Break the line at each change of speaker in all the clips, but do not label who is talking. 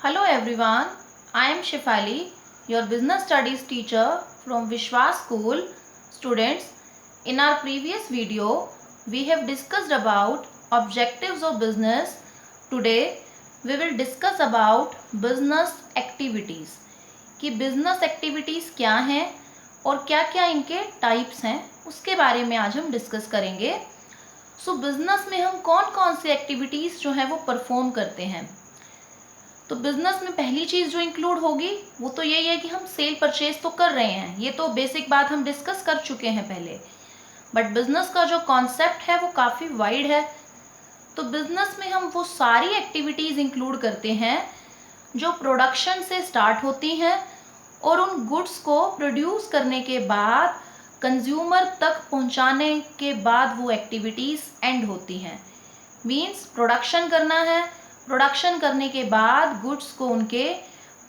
Hello everyone, I am Shefali, your business studies teacher from Vishwas School. Students, in our previous video, we have discussed about objectives of business. Today, we will discuss about business activities. कि business activities क्या हैं और क्या क्या इनके types हैं, उसके बारे में आज हम डिस्कस करेंगे. सो बिजनेस में हम कौन कौन सी एक्टिविटीज़ जो है वो परफॉर्म करते हैं. तो बिजनेस में पहली चीज़ जो इंक्लूड होगी वो तो यही है कि हम सेल परचेज तो कर रहे हैं. ये तो बेसिक बात हम डिस्कस कर चुके हैं पहले. बट बिजनेस का जो कॉन्सेप्ट है वो काफ़ी वाइड है. तो बिजनेस में हम वो सारी एक्टिविटीज़ इंक्लूड करते हैं जो प्रोडक्शन से स्टार्ट होती हैं और उन गुड्स को प्रोड्यूस करने के बाद कंज्यूमर तक पहुंचाने के बाद वो एक्टिविटीज़ एंड होती हैं. मीन्स प्रोडक्शन करना है, प्रोडक्शन करने के बाद गुड्स को उनके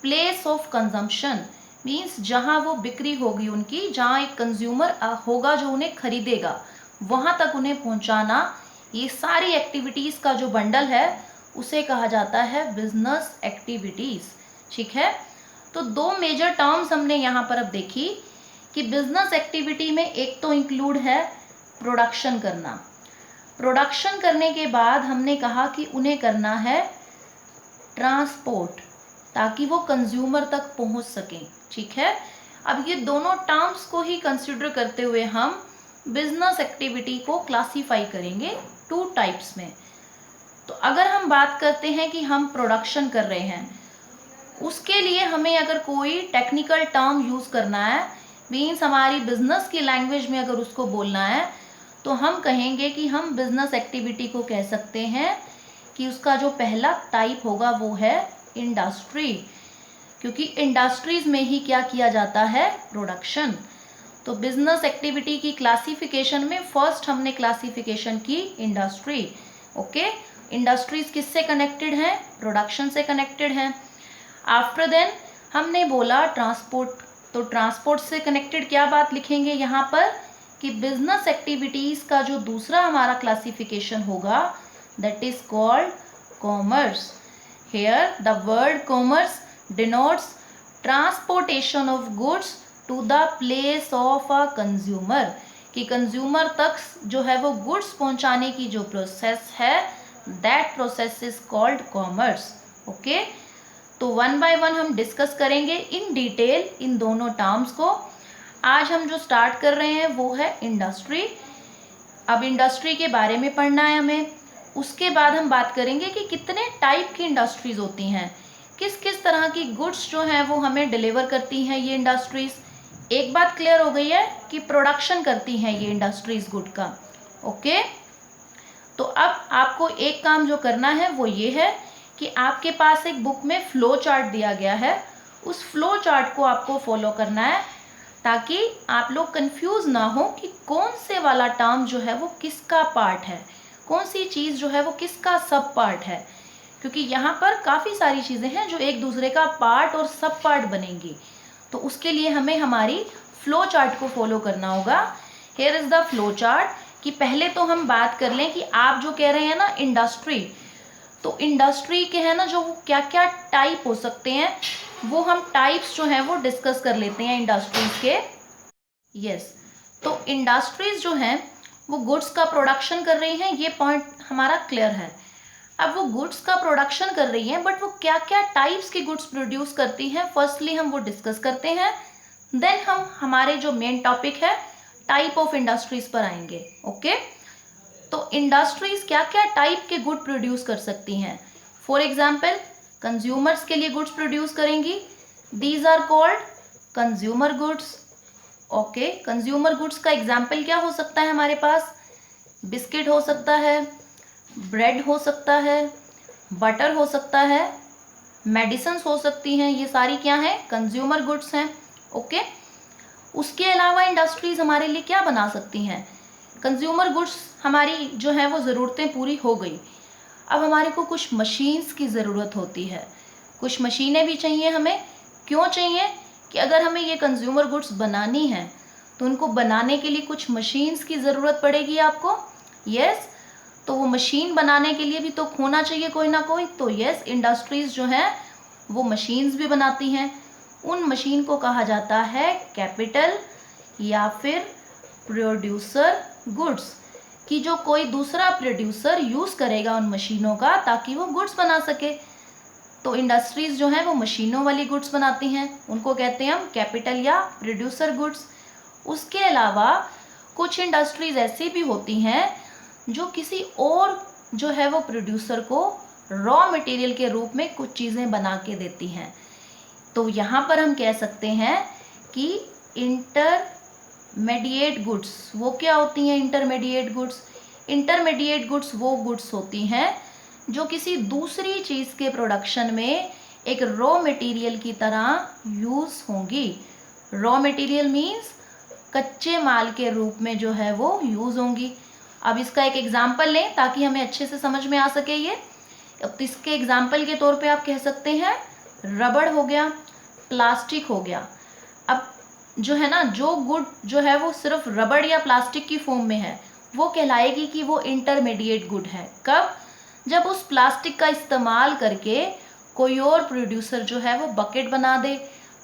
प्लेस ऑफ कंजम्पशन मीन्स जहाँ वो बिक्री होगी उनकी, जहाँ एक कंज्यूमर होगा जो उन्हें खरीदेगा, वहाँ तक उन्हें पहुँचाना. ये सारी एक्टिविटीज़ का जो बंडल है उसे कहा जाता है बिजनेस एक्टिविटीज़. ठीक है. तो दो मेजर टर्म्स हमने यहाँ पर अब देखी कि बिजनेस एक्टिविटी में एक तो इंक्लूड है प्रोडक्शन करना. प्रोडक्शन करने के बाद हमने कहा कि उन्हें करना है ट्रांसपोर्ट ताकि वो कंज्यूमर तक पहुंच सकें. ठीक है. अब ये दोनों टर्म्स को ही कंसिडर करते हुए हम बिजनेस एक्टिविटी को क्लासीफाई करेंगे टू टाइप्स में. तो अगर हम बात करते हैं कि हम प्रोडक्शन कर रहे हैं, उसके लिए हमें अगर कोई टेक्निकल टर्म यूज़ करना है, मीन्स हमारी बिजनेस की लैंग्वेज में अगर उसको बोलना है, तो हम कहेंगे कि हम बिजनेस एक्टिविटी को कह सकते हैं कि उसका जो पहला टाइप होगा वो है इंडस्ट्री. क्योंकि इंडस्ट्रीज में ही क्या किया जाता है, प्रोडक्शन. तो बिजनेस एक्टिविटी की क्लासिफिकेशन में फर्स्ट हमने क्लासिफिकेशन की इंडस्ट्री. ओके. इंडस्ट्रीज किससे कनेक्टेड हैं, प्रोडक्शन से कनेक्टेड हैं. आफ्टर देन हमने बोला ट्रांसपोर्ट. तो ट्रांसपोर्ट से कनेक्टेड क्या बात लिखेंगे यहाँ पर कि बिजनेस एक्टिविटीज़ का जो दूसरा हमारा क्लासिफिकेशन होगा that is called commerce. Here the word commerce denotes transportation of goods to the place of a consumer. कि कंज्यूमर तक जो है वो गुड्स पहुंचाने की जो प्रोसेस है, that process is called commerce. Okay. तो वन बाय वन हम डिस्कस करेंगे इन डिटेल इन दोनों टर्म्स को. आज हम जो स्टार्ट कर रहे हैं वो है इंडस्ट्री. अब इंडस्ट्री के बारे में पढ़ना है हमें. उसके बाद हम बात करेंगे कि कितने टाइप की इंडस्ट्रीज़ होती हैं, किस किस तरह की गुड्स जो हैं वो हमें डिलीवर करती हैं ये इंडस्ट्रीज़. एक बात क्लियर हो गई है कि प्रोडक्शन करती हैं ये इंडस्ट्रीज़ गुड का. ओके. तो अब आपको एक काम जो करना है वो ये है कि आपके पास एक बुक में फ्लो चार्ट दिया गया है. उस फ्लो चार्ट को आपको फॉलो करना है ताकि आप लोग कंफ्यूज ना हो कि कौन से वाला टर्म जो है वो किसका पार्ट है, कौन सी चीज़ जो है वो किसका सब पार्ट है. क्योंकि यहाँ पर काफ़ी सारी चीज़ें हैं जो एक दूसरे का पार्ट और सब पार्ट बनेंगी. तो उसके लिए हमें हमारी फ्लो चार्ट को फॉलो करना होगा. Here is the flow chart. कि पहले तो हम बात कर लें कि आप जो कह रहे हैं ना इंडस्ट्री, तो इंडस्ट्री के हैं ना जो क्या क्या टाइप हो सकते हैं, वो हम टाइप्स जो हैं वो डिस्कस कर लेते हैं इंडस्ट्रीज़ के. यस. तो इंडस्ट्रीज़ जो हैं वो गुड्स का प्रोडक्शन कर रही हैं, ये पॉइंट हमारा क्लियर है. अब वो गुड्स का प्रोडक्शन कर रही हैं, बट वो क्या क्या टाइप्स की गुड्स प्रोड्यूस करती हैं, फर्स्टली हम वो डिस्कस करते हैं. देन हम हमारे जो मेन टॉपिक है टाइप ऑफ इंडस्ट्रीज पर आएंगे. ओके. तो इंडस्ट्रीज क्या क्या टाइप के गुड प्रोड्यूस कर सकती हैं. फॉर एग्जाम्पल कंज्यूमर्स के लिए गुड्स प्रोड्यूस करेंगी. These are called consumer goods. Okay. Consumer goods का एग्जाम्पल क्या हो सकता है हमारे पास, बिस्किट हो सकता है, ब्रेड हो सकता है, बटर हो सकता है, मेडिसिन्स हो सकती हैं. ये सारी क्या हैं, कंज्यूमर गुड्स हैं. ओके. उसके अलावा इंडस्ट्रीज़ हमारे लिए क्या बना सकती हैं. कंज्यूमर गुड्स हमारी जो है वो ज़रूरतें पूरी हो गई. अब हमारे को कुछ मशीन्स की ज़रूरत होती है, कुछ मशीनें भी चाहिए हमें. क्यों चाहिए कि अगर हमें ये कंज्यूमर गुड्स बनानी है तो उनको बनाने के लिए कुछ मशीन्स की ज़रूरत पड़ेगी आपको. यस. तो वो मशीन बनाने के लिए भी तो होना चाहिए कोई ना कोई. तो यस, इंडस्ट्रीज़ जो हैं वो मशीन्स भी बनाती हैं, उन मशीन को कहा जाता है कैपिटल या फिर प्रोड्यूसर गुड्स, कि जो कोई दूसरा प्रोड्यूसर यूज़ करेगा उन मशीनों का ताकि वो गुड्स बना सके। तो इंडस्ट्रीज़ जो हैं वो मशीनों वाली गुड्स बनाती हैं, उनको कहते हैं हम कैपिटल या प्रोड्यूसर गुड्स। उसके अलावा कुछ इंडस्ट्रीज़ ऐसी भी होती हैं जो किसी और जो है वो प्रोड्यूसर को रॉ मटेरियल के रूप में कुछ चीज़ें बना के देती हैं। तो यहाँ पर हम कह सकते हैं कि इंटरमीडिएट गुड्स वो क्या होती हैं। इंटरमीडिएट गुड्स वो गुड्स होती हैं जो किसी दूसरी चीज़ के प्रोडक्शन में एक रॉ मटेरियल की तरह यूज़ होंगी। रॉ मटेरियल मीन्स कच्चे माल के रूप में जो है वो यूज़ होंगी। अब इसका एक एग्जाम्पल लें ताकि हमें अच्छे से समझ में आ सके ये। अब इसके एग्जाम्पल के तौर पे आप कह सकते हैं रबड़ हो गया, प्लास्टिक हो गया। अब जो है ना, जो गुड जो है वो सिर्फ रबड़ या प्लास्टिक की फॉर्म में है वो कहलाएगी कि वो इंटरमीडिएट गुड है। कब? जब उस प्लास्टिक का इस्तेमाल करके कोई और प्रोड्यूसर जो है वो बकेट बना दे,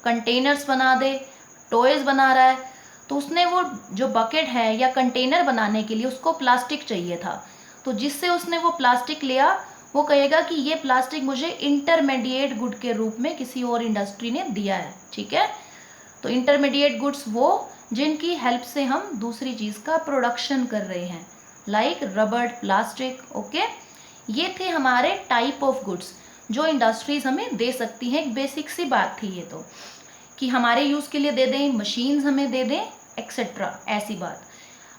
कंटेनर्स बना दे, टॉयज़ बना रहा है, तो उसने वो जो बकेट है या कंटेनर बनाने के लिए उसको प्लास्टिक चाहिए था, तो जिससे उसने वो प्लास्टिक लिया वो कहेगा कि ये प्लास्टिक मुझे इंटरमीडिएट गुड के रूप में किसी और इंडस्ट्री ने दिया है। ठीक है, तो इंटरमीडिएट गुड्स वो जिनकी हेल्प से हम दूसरी चीज़ का प्रोडक्शन कर रहे हैं, लाइक रबड़, प्लास्टिक। ओके, ये थे हमारे टाइप ऑफ गुड्स जो इंडस्ट्रीज हमें दे सकती हैं। एक बेसिक सी बात थी ये तो, कि हमारे यूज़ के लिए दे दें, मशीन्स हमें दे दें, एक्सेट्रा, ऐसी बात।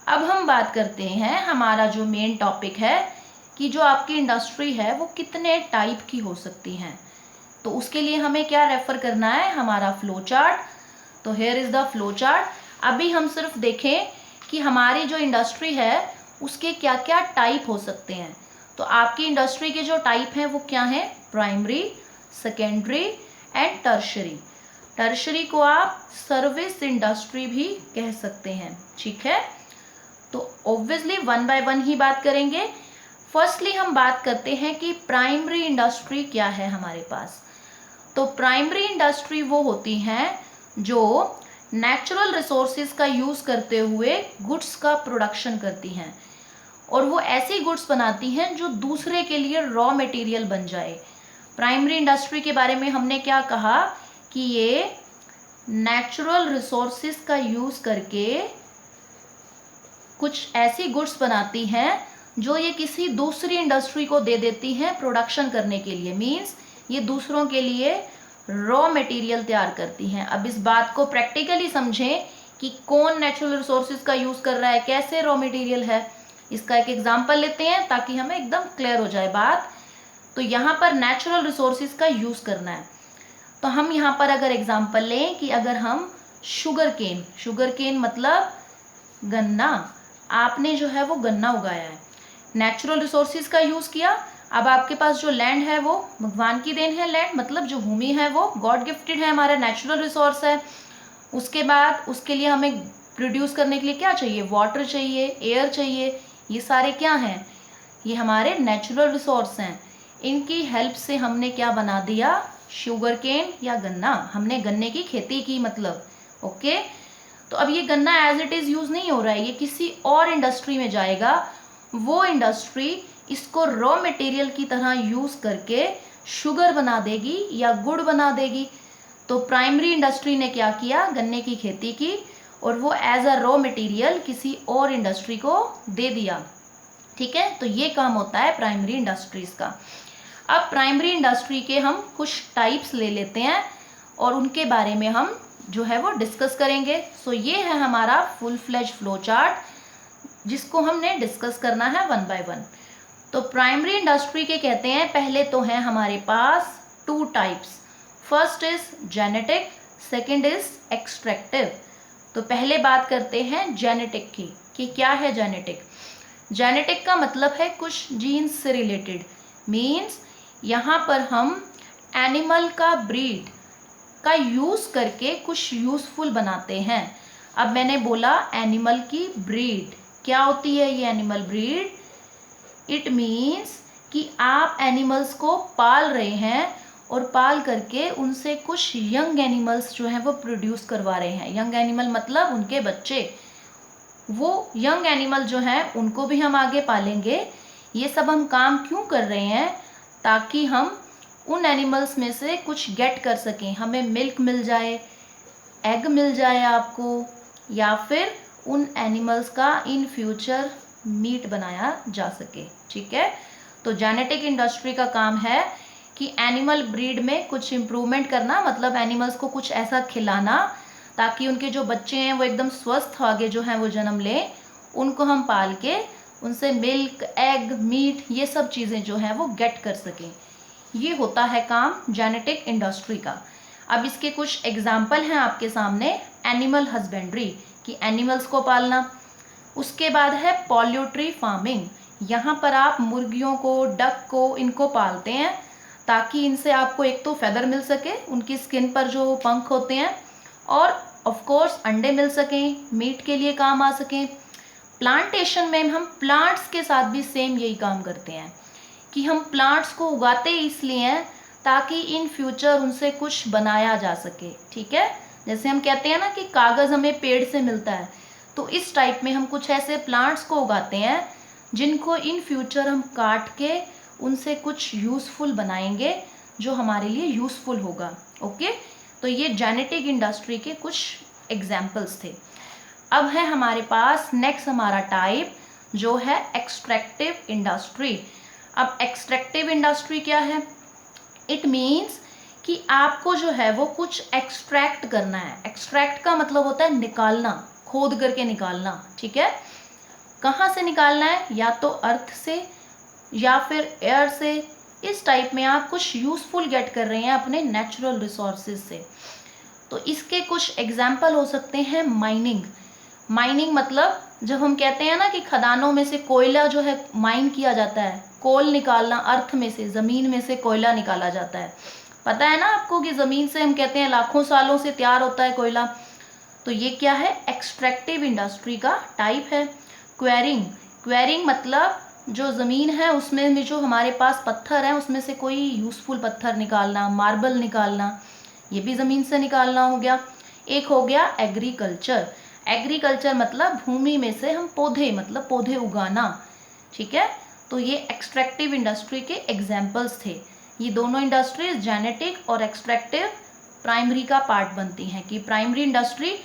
अब हम बात करते हैं, हमारा जो मेन टॉपिक है कि जो आपकी इंडस्ट्री है वो कितने टाइप की हो सकती हैं। तो उसके लिए हमें क्या रेफर करना है, हमारा फ्लो चार्ट। तो here is the flow chart. अभी हम सिर्फ देखें कि हमारी जो इंडस्ट्री है उसके क्या क्या टाइप हो सकते हैं। तो आपकी इंडस्ट्री के जो टाइप हैं वो क्या हैं, primary, secondary and tertiary. Tertiary को आप सर्विस इंडस्ट्री भी कह सकते हैं। ठीक है, तो ऑब्वियसली वन बाय वन ही बात करेंगे। फर्स्टली हम बात करते हैं कि प्राइमरी इंडस्ट्री क्या है हमारे पास। तो प्राइमरी इंडस्ट्री वो होती हैं जो नेचुरल रिसोर्सेज का यूज़ करते हुए गुड्स का प्रोडक्शन करती हैं, और वो ऐसी गुड्स बनाती हैं जो दूसरे के लिए रॉ मटेरियल बन जाए। प्राइमरी इंडस्ट्री के बारे में हमने क्या कहा कि ये नेचुरल रिसोर्सेज का यूज़ करके कुछ ऐसी गुड्स बनाती हैं जो ये किसी दूसरी इंडस्ट्री को दे देती हैं प्रोडक्शन करने के लिए। मीन्स ये दूसरों के लिए रॉ मटेरियल तैयार करती हैं। अब इस बात को प्रैक्टिकली समझें कि कौन नेचुरल रिसोर्सेज का यूज़ कर रहा है, कैसे रॉ मटेरियल है। इसका एक एग्जांपल लेते हैं ताकि हमें एकदम क्लियर हो जाए बात। तो यहाँ पर नेचुरल रिसोर्सेज का यूज़ करना है, तो हम यहाँ पर अगर एग्जांपल लें कि अगर हम शुगर केन मतलब गन्ना, आपने जो है वो गन्ना उगाया है, नेचुरल रिसोर्सेज का यूज़ किया। अब आपके पास जो लैंड है वो भगवान की देन है, लैंड मतलब जो भूमि है वो गॉड गिफ्टेड है, हमारा नेचुरल रिसोर्स है। उसके बाद उसके लिए हमें प्रोड्यूस करने के लिए क्या चाहिए, वाटर चाहिए, एयर चाहिए। ये सारे क्या हैं, ये हमारे नेचुरल रिसोर्स हैं। इनकी हेल्प से हमने क्या बना दिया, शुगर केन या गन्ना, हमने गन्ने की खेती की मतलब। ओके, तो अब ये गन्ना एज इट इज़ यूज़ नहीं हो रहा है, ये किसी और इंडस्ट्री में जाएगा। वो इंडस्ट्री इसको रॉ मटेरियल की तरह यूज़ करके शुगर बना देगी या गुड़ बना देगी। तो प्राइमरी इंडस्ट्री ने क्या किया, गन्ने की खेती की और वो एज अ रॉ मटेरियल किसी और इंडस्ट्री को दे दिया। ठीक है, तो ये काम होता है प्राइमरी इंडस्ट्रीज़ का। अब प्राइमरी इंडस्ट्री के हम कुछ टाइप्स ले लेते हैं और उनके बारे में हम जो है वो डिस्कस करेंगे। सो ये है हमारा फुल फ्लेज फ्लो चार्ट जिसको हमने डिस्कस करना है वन बाय वन। तो प्राइमरी इंडस्ट्री के कहते हैं, पहले तो हैं हमारे पास two types, first is genetic, second is extractive. तो पहले बात करते हैं जेनेटिक की कि क्या है जेनेटिक। जेनेटिक का मतलब है कुछ जीन्स से रिलेटेड, मीन्स यहाँ पर हम एनिमल का ब्रीड का यूज़ करके कुछ यूज़फुल बनाते हैं। अब मैंने बोला एनिमल की ब्रीड, क्या होती है ये एनिमल ब्रीड, इट मीन्स कि आप एनिमल्स को पाल रहे हैं और पाल करके उनसे कुछ यंग एनिमल्स जो हैं वो प्रोड्यूस करवा रहे हैं। यंग एनिमल मतलब उनके बच्चे। वो यंग एनिमल जो हैं उनको भी हम आगे पालेंगे। ये सब हम काम क्यों कर रहे हैं? ताकि हम उन एनिमल्स में से कुछ गेट कर सकें, हमें मिल्क मिल जाए, एग मिल जाए आपको, या फिर उन एनिमल्स का इन फ्यूचर मीट बनाया जा सके। ठीक है, तो जेनेटिक इंडस्ट्री का काम है कि एनिमल ब्रीड में कुछ इम्प्रूवमेंट करना, मतलब एनिमल्स को कुछ ऐसा खिलाना ताकि उनके जो बच्चे हैं वो एकदम स्वस्थ आगे जो हैं वो जन्म लें, उनको हम पाल के उनसे मिल्क, एग, मीट, ये सब चीज़ें जो हैं वो गेट कर सकें। ये होता है काम जेनेटिक इंडस्ट्री का। अब इसके कुछ एग्जाम्पल हैं आपके सामने। एनिमल हस्बेंड्री, कि एनिमल्स को पालना। उसके बाद है पोल्ट्री फार्मिंग, यहाँ पर आप मुर्गियों को, डक को, इनको पालते हैं ताकि इनसे आपको एक तो फेदर मिल सके, उनकी स्किन पर जो पंख होते हैं, और ऑफ कोर्स अंडे मिल सकें, मीट के लिए काम आ सकें। प्लांटेशन में हम प्लांट्स के साथ भी सेम यही काम करते हैं कि हम प्लांट्स को उगाते इसलिए हैं ताकि इन फ्यूचर उनसे कुछ बनाया जा सके। ठीक है, जैसे हम कहते हैं ना कि कागज़ हमें पेड़ से मिलता है, तो इस टाइप में हम कुछ ऐसे प्लांट्स को उगाते हैं जिनको इन फ्यूचर हम काट के उनसे कुछ यूज़फुल बनाएंगे जो हमारे लिए यूज़फुल होगा। ओके, तो ये जेनेटिक इंडस्ट्री के कुछ एग्जाम्पल्स थे। अब है हमारे पास नेक्स्ट हमारा टाइप जो है एक्सट्रैक्टिव इंडस्ट्री। अब एक्सट्रैक्टिव इंडस्ट्री क्या है? इट मीन्स कि आपको जो है वो कुछ एक्सट्रैक्ट करना है। एक्सट्रैक्ट का मतलब होता है निकालना, खोद करके निकालना। ठीक है, कहाँ से निकालना है? या तो अर्थ से या फिर एयर से। इस टाइप में आप कुछ यूज़फुल गेट कर रहे हैं अपने नेचुरल रिसोर्सेज से। तो इसके कुछ एग्जाम्पल हो सकते हैं माइनिंग। माइनिंग मतलब जब हम कहते हैं ना कि खदानों में से कोयला जो है माइन किया जाता है, कोल निकालना, अर्थ में से, ज़मीन में से कोयला निकाला जाता है। पता है ना आपको कि ज़मीन से हम कहते हैं लाखों सालों से तैयार होता है कोयला। तो ये क्या है? एक्सट्रैक्टिव इंडस्ट्री का टाइप है। क्वेरिंग, क्वेरिंग मतलब जो ज़मीन है उसमें में जो हमारे पास पत्थर हैं उसमें से कोई यूज़फुल पत्थर निकालना, मार्बल निकालना, ये भी ज़मीन से निकालना हो गया। एक हो गया एग्रीकल्चर। एग्रीकल्चर मतलब भूमि में से हम पौधे, मतलब पौधे उगाना। ठीक है, तो ये एक्सट्रैक्टिव इंडस्ट्री के एग्जाम्पल्स थे। ये दोनों इंडस्ट्रीज, जेनेटिक और एक्सट्रैक्टिव, प्राइमरी का पार्ट बनती हैं कि प्राइमरी इंडस्ट्री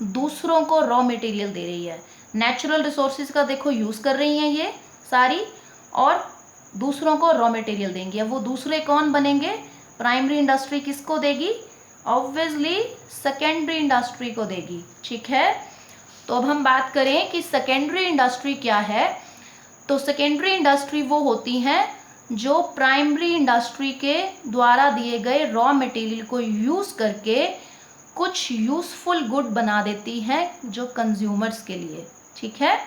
दूसरों को रॉ मटेरियल दे रही है, नेचुरल रिसोर्सेज का देखो यूज़ कर रही हैं ये सारी, और दूसरों को रॉ मटेरियल देंगे। अब वो दूसरे कौन बनेंगे? प्राइमरी इंडस्ट्री किसको देगी? ऑब्वियसली सेकेंडरी इंडस्ट्री को देगी। ठीक है, तो अब हम बात करें कि सेकेंडरी इंडस्ट्री क्या है। तो सेकेंडरी इंडस्ट्री वो होती हैं जो प्राइमरी इंडस्ट्री के द्वारा दिए गए रॉ मटेरियल को यूज़ करके कुछ यूज़फुल गुड बना देती हैं जो कंज्यूमर्स के लिए। ठीक है,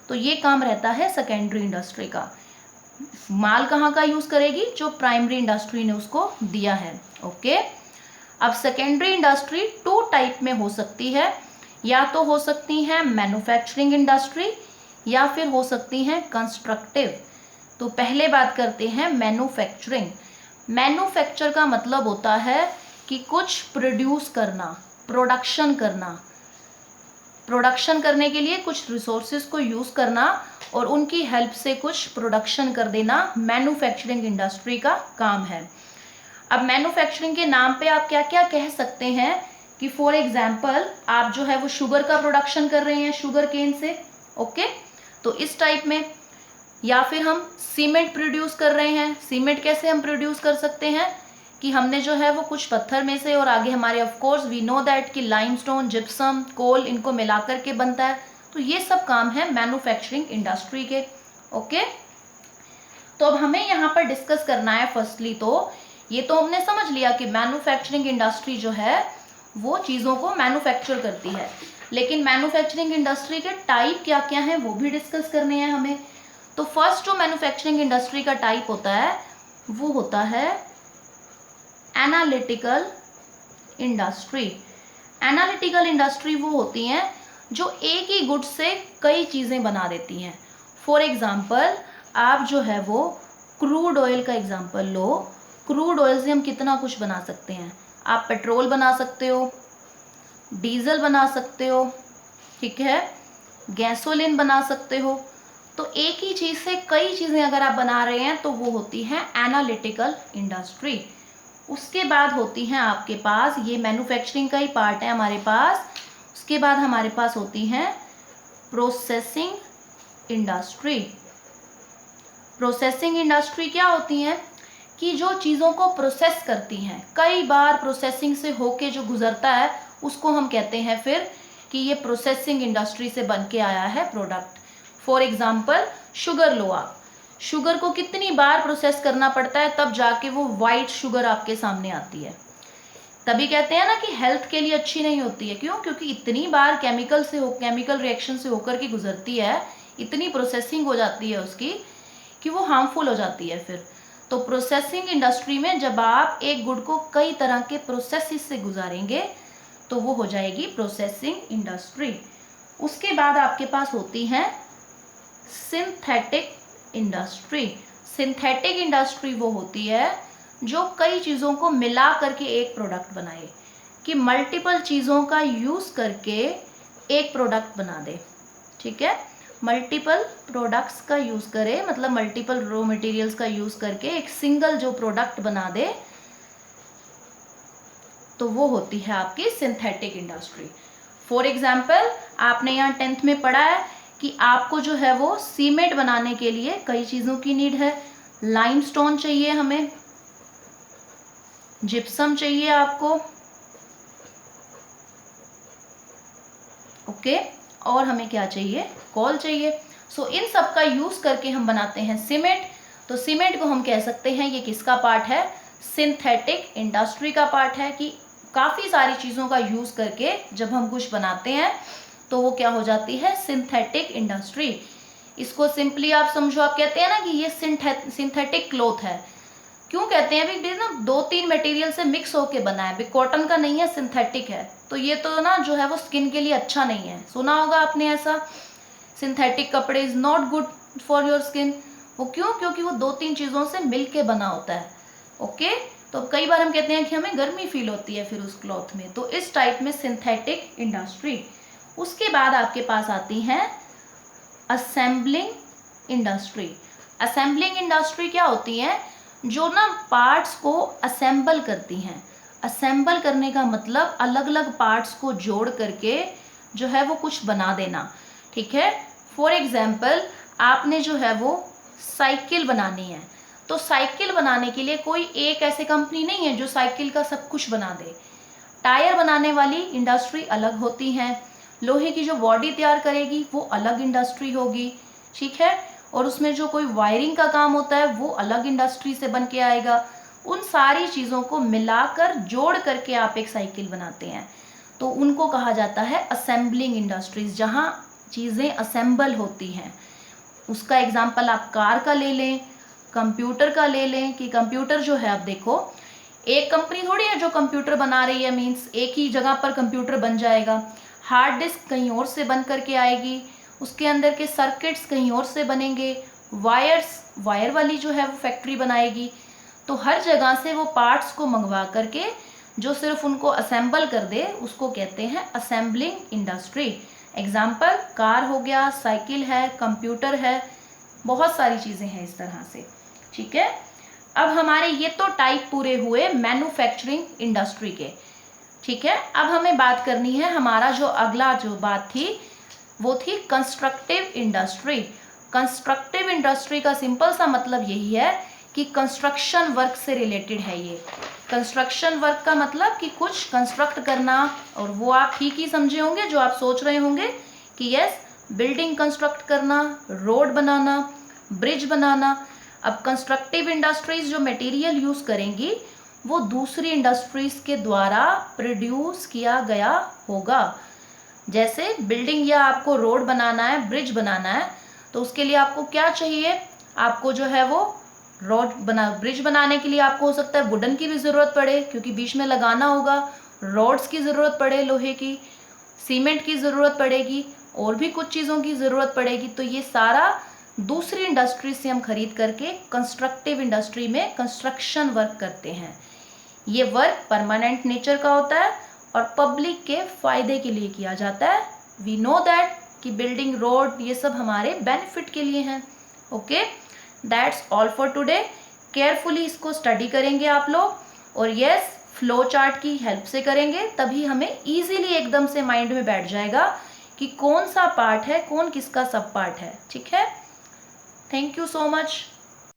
तो ये काम रहता है सेकेंडरी इंडस्ट्री का। माल कहाँ का यूज़ करेगी? जो प्राइमरी इंडस्ट्री ने उसको दिया है। ओके, अब सेकेंडरी इंडस्ट्री टू टाइप में हो सकती है, या तो हो सकती हैं मैन्युफैक्चरिंग इंडस्ट्री या फिर हो सकती हैं कंस्ट्रक्टिव। तो पहले बात करते हैं मैन्युफैक्चरिंग। मैन्युफैक्चर का मतलब होता है कि कुछ प्रोड्यूस करना, प्रोडक्शन करना, प्रोडक्शन करने के लिए कुछ रिसोर्सेज को यूज़ करना और उनकी हेल्प से कुछ प्रोडक्शन कर देना, मैन्युफैक्चरिंग इंडस्ट्री का काम है। अब मैन्युफैक्चरिंग के नाम पे आप क्या क्या कह सकते हैं कि फॉर एग्जाम्पल आप जो है वो शुगर का प्रोडक्शन कर रहे हैं शुगर केन से। ओके, तो इस टाइप में, या फिर हम सीमेंट प्रोड्यूस कर रहे हैं। सीमेंट कैसे हम प्रोड्यूस कर सकते हैं कि हमने जो है वो कुछ पत्थर में से, और आगे हमारे of course we know that कि लाइमस्टोन, जिप्सम, कोल, इनको मिला करके बनता है। तो ये सब काम है मैन्युफैक्चरिंग इंडस्ट्री के। ओके, तो अब हमें यहाँ पर डिस्कस करना है फर्स्टली, तो ये तो हमने समझ लिया कि मैन्युफैक्चरिंग इंडस्ट्री जो है वो चीज़ों को मैन्युफैक्चर करती है, लेकिन मैन्युफैक्चरिंग इंडस्ट्री के टाइप क्या क्या हैं वो भी डिस्कस करने हैं हमें। तो फर्स्ट जो मैन्युफैक्चरिंग इंडस्ट्री का टाइप होता है वो होता है एनालिटिकल इंडस्ट्री। एनालिटिकल इंडस्ट्री वो होती हैं जो एक ही गुड से कई चीज़ें बना देती हैं। फॉर एग्जाम्पल आप जो है वो क्रूड ऑयल का एग्जाम्पल लो। क्रूड ऑयल से हम कितना कुछ बना सकते हैं। आप पेट्रोल बना सकते हो, डीजल बना सकते हो, ठीक है, गैसोलीन बना सकते हो। तो एक ही चीज़ से कई चीज़ें अगर आप बना रहे हैं तो वो होती है एनालिटिकल इंडस्ट्री। उसके बाद होती हैं आपके पास, ये मैन्युफैक्चरिंग का ही पार्ट है हमारे पास, उसके बाद हमारे पास होती हैं प्रोसेसिंग इंडस्ट्री। प्रोसेसिंग इंडस्ट्री क्या होती हैं कि जो चीज़ों को प्रोसेस करती हैं, कई बार प्रोसेसिंग से होके जो गुजरता है उसको हम कहते हैं फिर कि ये प्रोसेसिंग इंडस्ट्री से बन के आया है प्रोडक्ट। फॉर एग्जाम्पल शुगर लो आप, शुगर को कितनी बार प्रोसेस करना पड़ता है तब जाके वो वाइट शुगर आपके सामने आती है। तभी कहते हैं ना कि हेल्थ के लिए अच्छी नहीं होती है। क्यों? क्योंकि इतनी बार केमिकल रिएक्शन से होकर के गुजरती है, इतनी प्रोसेसिंग हो जाती है उसकी कि वो हार्मफुल हो जाती है फिर। तो प्रोसेसिंग इंडस्ट्री में जब आप एक गुड को कई तरह के प्रोसेसेस से गुजारेंगे तो वो हो जाएगी प्रोसेसिंग इंडस्ट्री। उसके बाद आपके पास होती है सिंथेटिक इंडस्ट्री। सिंथेटिक इंडस्ट्री वो होती है जो कई चीज़ों को मिला करके एक प्रोडक्ट बनाए, कि मल्टीपल चीज़ों का यूज़ करके एक प्रोडक्ट बना दे, ठीक है, मल्टीपल प्रोडक्ट्स का यूज़ करे, मतलब मल्टीपल रॉ मटेरियल्स का यूज़ करके एक सिंगल जो प्रोडक्ट बना दे, तो वो होती है आपकी सिंथेटिक इंडस्ट्री। फॉर एग्जाम्पल आपने यहाँ 10th में पढ़ा है कि आपको जो है वो सीमेंट बनाने के लिए कई चीज़ों की नीड है। लाइमस्टोन चाहिए हमें, जिप्सम चाहिए आपको, ओके, और हमें क्या चाहिए, कोल चाहिए। सो इन सब का यूज़ करके हम बनाते हैं सीमेंट। तो सीमेंट को हम कह सकते हैं ये किसका पार्ट है, सिंथेटिक इंडस्ट्री का पार्ट है, कि काफ़ी सारी चीज़ों का यूज़ करके जब हम कुछ बनाते हैं तो वो क्या हो जाती है, सिंथेटिक इंडस्ट्री। इसको सिंपली आप समझो, आप कहते हैं ना कि ये सिंथेटिक क्लॉथ है। क्यों कहते हैं, अभी ना 2-3 मटेरियल से मिक्स होके बना है, कॉटन का नहीं है, सिंथेटिक है, तो ये तो ना जो है वो स्किन के लिए अच्छा नहीं है। सुना होगा आपने ऐसा, सिंथेटिक कपड़े is not good for your skin. वो क्यों? क्योंकि वो 2-3 चीज़ों से मिल के बना होता है, ओके। तो कई बार हम कहते हैं कि हमें गर्मी फील होती है फिर उस क्लॉथ में, तो इस टाइप में सिंथेटिक इंडस्ट्री। उसके बाद आपके पास आती हैं असेंबलिंग इंडस्ट्री। असेंबलिंग इंडस्ट्री क्या होती है, जो ना पार्ट्स को असेंबल करती हैं। असेंबल करने का मतलब अलग अलग पार्ट्स को जोड़ करके जो है वो कुछ बना देना, ठीक है। फॉर एग्जाम्पल आपने जो है वो साइकिल बनानी है, तो साइकिल बनाने के लिए कोई एक ऐसी कंपनी नहीं है जो साइकिल का सब कुछ बना दे। टायर बनाने वाली इंडस्ट्री अलग होती हैं, लोहे की जो बॉडी तैयार करेगी वो अलग इंडस्ट्री होगी, ठीक है, और उसमें जो कोई वायरिंग का काम होता है वो अलग इंडस्ट्री से बन के आएगा। उन सारी चीज़ों को मिलाकर जोड़ करके आप एक साइकिल बनाते हैं, तो उनको कहा जाता है असेंबलिंग इंडस्ट्रीज, जहाँ चीज़ें असेंबल होती हैं। उसका एग्जाम्पल आप कार का ले लें, कंप्यूटर का ले लें, कि कंप्यूटर जो है, आप देखो एक कंपनी थोड़ी है जो कंप्यूटर बना रही है, मीन्स एक ही जगह पर कंप्यूटर बन जाएगा। हार्ड डिस्क कहीं और से बन करके आएगी, उसके अंदर के सर्किट्स कहीं और से बनेंगे, वायर वाली जो है वो फैक्ट्री बनाएगी। तो हर जगह से वो पार्ट्स को मंगवा करके जो सिर्फ उनको असेंबल कर दे उसको कहते हैं असेंबलिंग इंडस्ट्री। एग्जाम्पल कार हो गया, साइकिल है, कंप्यूटर है, बहुत सारी चीज़ें हैं इस तरह से, ठीक है। अब हमारे ये तो टाइप पूरे हुए मैन्युफैक्चरिंग इंडस्ट्री के, ठीक है। अब हमें बात करनी है, हमारा जो अगला जो बात थी वो थी कंस्ट्रक्टिव इंडस्ट्री। कंस्ट्रक्टिव इंडस्ट्री का सिंपल सा मतलब यही है कि कंस्ट्रक्शन वर्क से रिलेटेड है ये। कंस्ट्रक्शन वर्क का मतलब कि कुछ कंस्ट्रक्ट करना, और वो आप ठीक ही समझे होंगे जो आप सोच रहे होंगे कि यस, बिल्डिंग कंस्ट्रक्ट करना, रोड बनाना, ब्रिज बनाना। अब कंस्ट्रक्टिव इंडस्ट्रीज जो मटेरियल यूज़ करेंगी वो दूसरी इंडस्ट्रीज के द्वारा प्रोड्यूस किया गया होगा। जैसे बिल्डिंग या आपको रोड बनाना है, ब्रिज बनाना है, तो उसके लिए आपको क्या चाहिए, आपको जो है वो ब्रिज बनाने के लिए आपको हो सकता है वुडन की भी ज़रूरत पड़े क्योंकि बीच में लगाना होगा, रॉड्स की ज़रूरत पड़े, लोहे की, सीमेंट की ज़रूरत पड़ेगी, और भी कुछ चीज़ों की ज़रूरत पड़ेगी। तो ये सारा दूसरी इंडस्ट्री से हम खरीद करके कंस्ट्रक्टिव इंडस्ट्री में कंस्ट्रक्शन वर्क करते हैं। ये वर्क परमानेंट नेचर का होता है और पब्लिक के फायदे के लिए किया जाता है। वी नो दैट कि बिल्डिंग, रोड, ये सब हमारे बेनिफिट के लिए हैं। Okay, that's all for today. Carefully इसको स्टडी करेंगे आप लोग और यस, फ्लो चार्ट की हेल्प से करेंगे, तभी हमें इजीली एकदम से माइंड में बैठ जाएगा कि कौन सा पार्ट है, कौन किसका सब पार्ट है। ठीक है, थैंक यू सो मच।